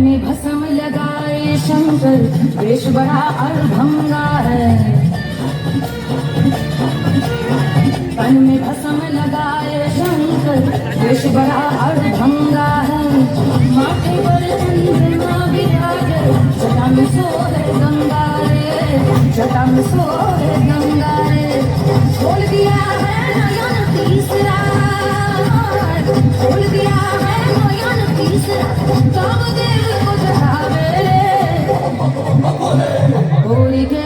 में भस्म लगाए शंकर वेश बड़ा अड़भंगा है। तन में भस्म लगाए शंकर वेश बड़ा अड़भंगा है। माथे पर चंद्रमा विराजे जटा में सोहे गंगा रे, जटा में सोहे गंगा रे। खोल दिया है नयन तीसरा, खोल दिया है नयन तीसरा, कामदेव को चढ़ावे रे। कोई के